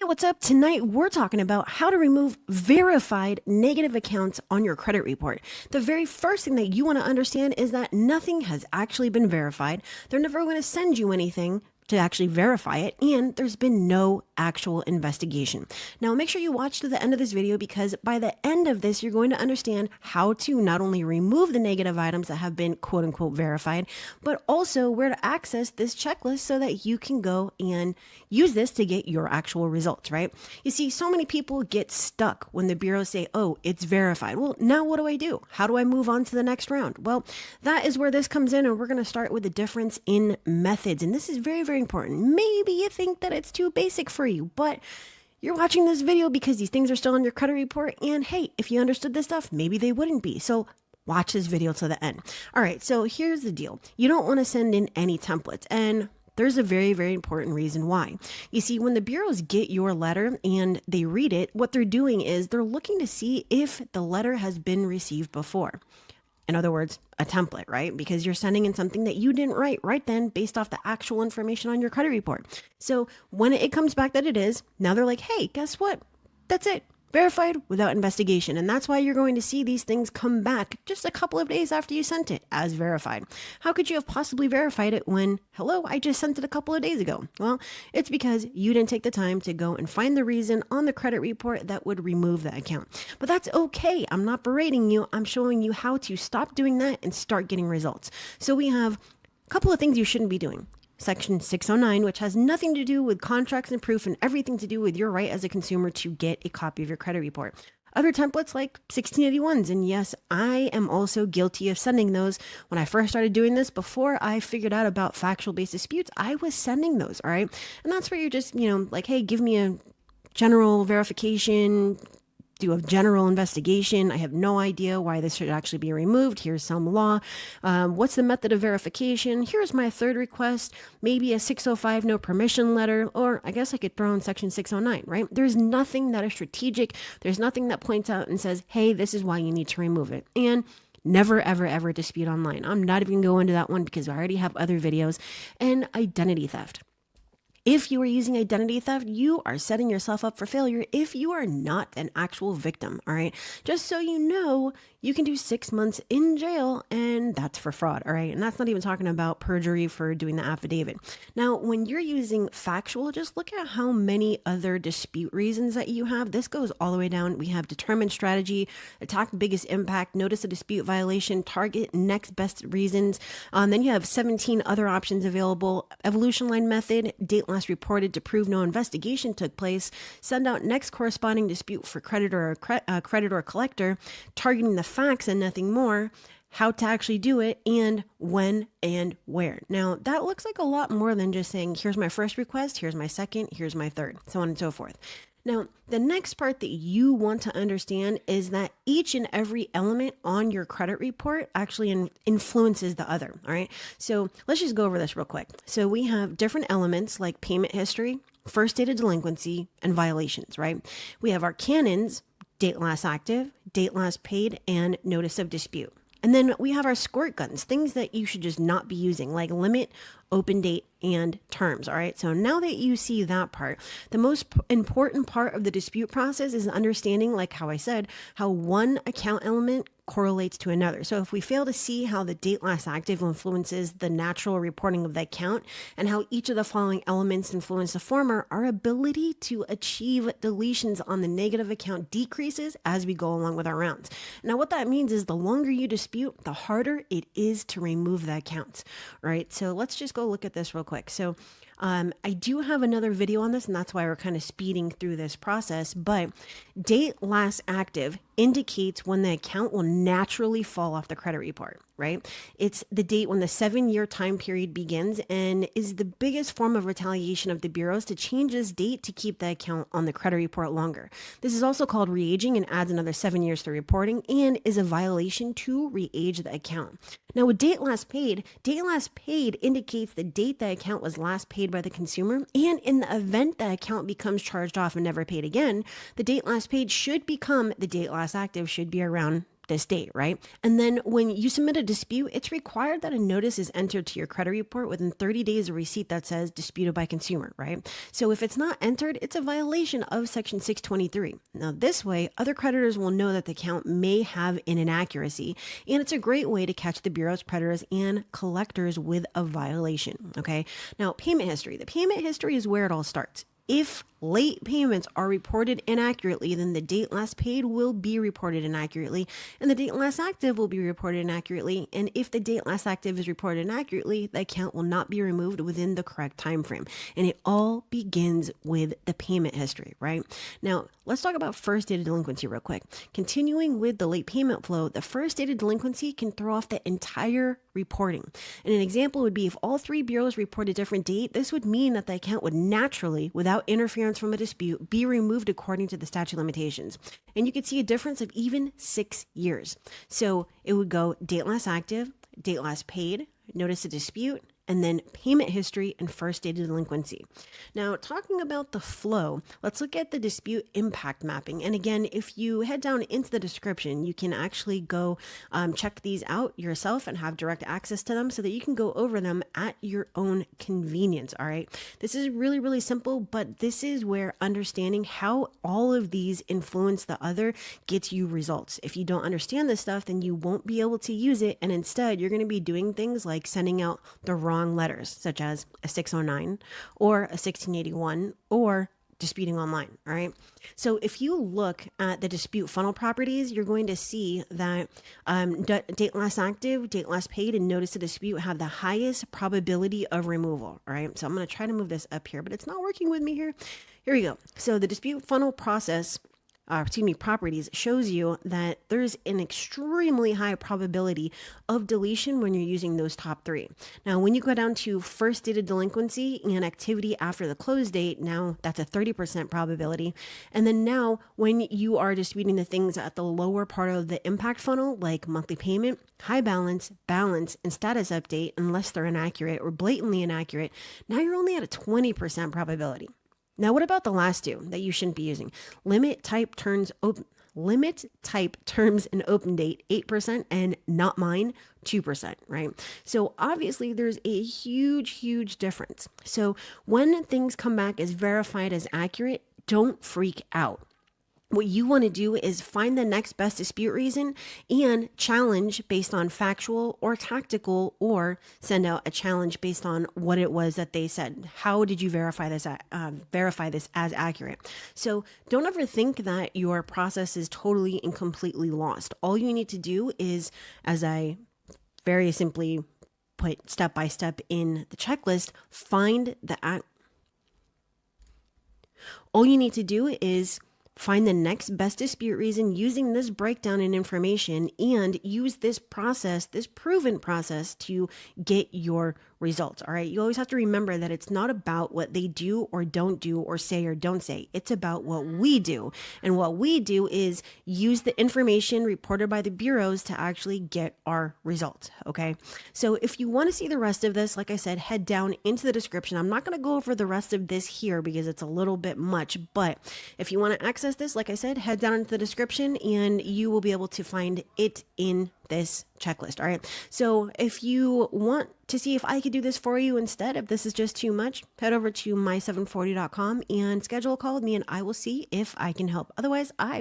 What's up? Tonight we're talking about how to remove verified negative accounts on your credit report. The very first thing that you want to understand is that nothing has actually been verified. They're never going to send you anything to actually verify it, and there's been no actual investigation. Now, make sure you watch to the end of this video because by the end of this, you're going to understand how to not only remove the negative items that have been quote unquote verified, but also where to access this checklist so that you can go and use this to get your actual results, right? You see, so many people get stuck when the bureaus say, oh, it's verified. Well, now what do I do? How do I move on to the next round? Well, that is where this comes in, and we're going to start with the difference in methods. And this is very, very important. Maybe you think that it's too basic for you, but you're watching this video because these things are still on your credit report. And hey, if you understood this stuff, maybe they wouldn't be. So watch this video to the end. All right, so here's the deal. You don't want to send in any templates, and there's a very, very important reason why. You see, when the bureaus get your letter and they read it, what they're doing is they're looking to see if the letter has been received before. In other words, a template, right? Because you're sending in something that you didn't write right then based off the actual information on your credit report. So when it comes back that it is, now they're like, hey, guess what? That's it. Verified without investigation. And that's why you're going to see these things come back just a couple of days after you sent it as verified. How could you have possibly verified it when, hello, I just sent it a couple of days ago? Well, it's because you didn't take the time to go and find the reason on the credit report that would remove the account. But that's okay. I'm not berating you. I'm showing you how to stop doing that and start getting results. So we have a couple of things you shouldn't be doing. Section 609, which has nothing to do with contracts and proof and everything to do with your right as a consumer to get a copy of your credit report. Other templates like 1681s, and yes, I am also guilty of sending those. When I first started doing this, before I figured out about factual based disputes, I was sending those, all right? And that's where you're just, like, hey, give me a general verification, do a general investigation. I have no idea why this should actually be removed. Here's some law. What's the method of verification? Here's my third request. Maybe a 605 no permission letter, or I guess I could throw in section 609, right? There's nothing that is strategic. There's nothing that points out and says, hey, this is why you need to remove it. And never, ever, ever dispute online. I'm not even going to go into that one because I already have other videos. And identity theft. If you are using identity theft, you are setting yourself up for failure if you are not an actual victim, all right? Just so you know, you can do 6 months in jail, and that's for fraud, all right? And that's not even talking about perjury for doing the affidavit. Now, when you're using factual, just look at how many other dispute reasons that you have. This goes all the way down. We have determined strategy, attack biggest impact, notice a dispute violation, target next best reasons. Then you have 17 other options available. Evolution line method, date last reported to prove no investigation took place, send out next corresponding dispute for creditor or collector, targeting the facts and nothing more, how to actually do it, and when and where. Now, that looks like a lot more than just saying, here's my first request, here's my second, here's my third, so on and so forth. Now, the next part that you want to understand is that each and every element on your credit report actually influences the other, all right? So let's just go over this real quick. So we have different elements like payment history, first date of delinquency, and violations, right? We have our canons, date last active, date last paid, and notice of dispute. And then we have our squirt guns, things that you should just not be using, like limit, open date, and terms, all right? So now that you see that part, the most important part of the dispute process is understanding, like how I said, how one account element correlates to another. So if we fail to see how the date last active influences the natural reporting of the account and how each of the following elements influence the former, our ability to achieve deletions on the negative account decreases as we go along with our rounds. Now, what that means is the longer you dispute, the harder it is to remove the accounts, right? So let's just go look at this real quick. So I do have another video on this, and that's why we're kind of speeding through this process, but date last active indicates when the account will naturally fall off the credit report, right? It's the date when the 7-year time period begins and is the biggest form of retaliation of the bureaus to change this date to keep the account on the credit report longer. This is also called re-aging and adds another 7 years to reporting and is a violation to re-age the account. Now with date last paid indicates the date the account was last paid by the consumer, and in the event the account becomes charged off and never paid again, the date last paid should become the date last active, should be around this date, right? And then when you submit a dispute, it's required that a notice is entered to your credit report within 30 days of receipt that says disputed by consumer, right? So if it's not entered, it's a violation of Section 623. Now, this way, other creditors will know that the account may have an inaccuracy, and it's a great way to catch the Bureau's creditors and collectors with a violation, okay? Now, payment history. The payment history is where it all starts. If late payments are reported inaccurately, then the date last paid will be reported inaccurately, and the date last active will be reported inaccurately. And if the date last active is reported inaccurately, the account will not be removed within the correct time frame. And it all begins with the payment history, right? Now, let's talk about first date of delinquency real quick. Continuing with the late payment flow, the first date of delinquency can throw off the entire reporting. And an example would be if all three bureaus report a different date, this would mean that the account would naturally, without interference from a dispute, be removed according to the statute of limitations. And you could see a difference of even 6 years. So it would go date last active, date last paid, notice of dispute, and then payment history and first date of delinquency. Now, talking about the flow, let's look at the dispute impact mapping. And again, if you head down into the description, you can actually go check these out yourself and have direct access to them so that you can go over them at your own convenience, all right? This is really, really simple, but this is where understanding how all of these influence the other gets you results. If you don't understand this stuff, then you won't be able to use it, and instead, you're going to be doing things like sending out the wrong letters, such as a 609 or a 1681 or disputing online, all right? So if you look at the dispute funnel properties, you're going to see that date last active, date last paid, and notice of dispute have the highest probability of removal, all right? So I'm going to try to move this up here, but it's not working with me here. Here we go. So the dispute funnel process properties shows you that there's an extremely high probability of deletion when you're using those top three. Now, when you go down to first date of delinquency and activity after the close date, now that's a 30% probability. And then now when you are disputing the things at the lower part of the impact funnel, like monthly payment, high balance, balance, and status update, unless they're inaccurate or blatantly inaccurate, now you're only at a 20% probability. Now, what about the last two that you shouldn't be using? Limit type terms and open date 8% and not mine 2%, right? So obviously there's a huge difference. So when things come back as verified as accurate, don't freak out. What you want to do is find the next best dispute reason and challenge based on factual or tactical, or send out a challenge based on what it was that they said. How did you verify this as accurate? So don't ever think that your process is totally and completely lost. All you need to do is, as I very simply put step by step in the checklist, all you need to do is find the next best dispute reason using this breakdown and information, and use this process, this proven process, to get your results. All right. You always have to remember that it's not about what they do or don't do or say or don't say. It's about what we do. And what we do is use the information reported by the bureaus to actually get our results. Okay. So if you want to see the rest of this, like I said, head down into the description. I'm not going to go over the rest of this here because it's a little bit much, but if you want to access this, like I said, head down into the description and you will be able to find it in this checklist. All right. So if you want to see if I could do this for you instead, if this is just too much, head over to my740.com and schedule a call with me, and I will see if I can help. Otherwise, I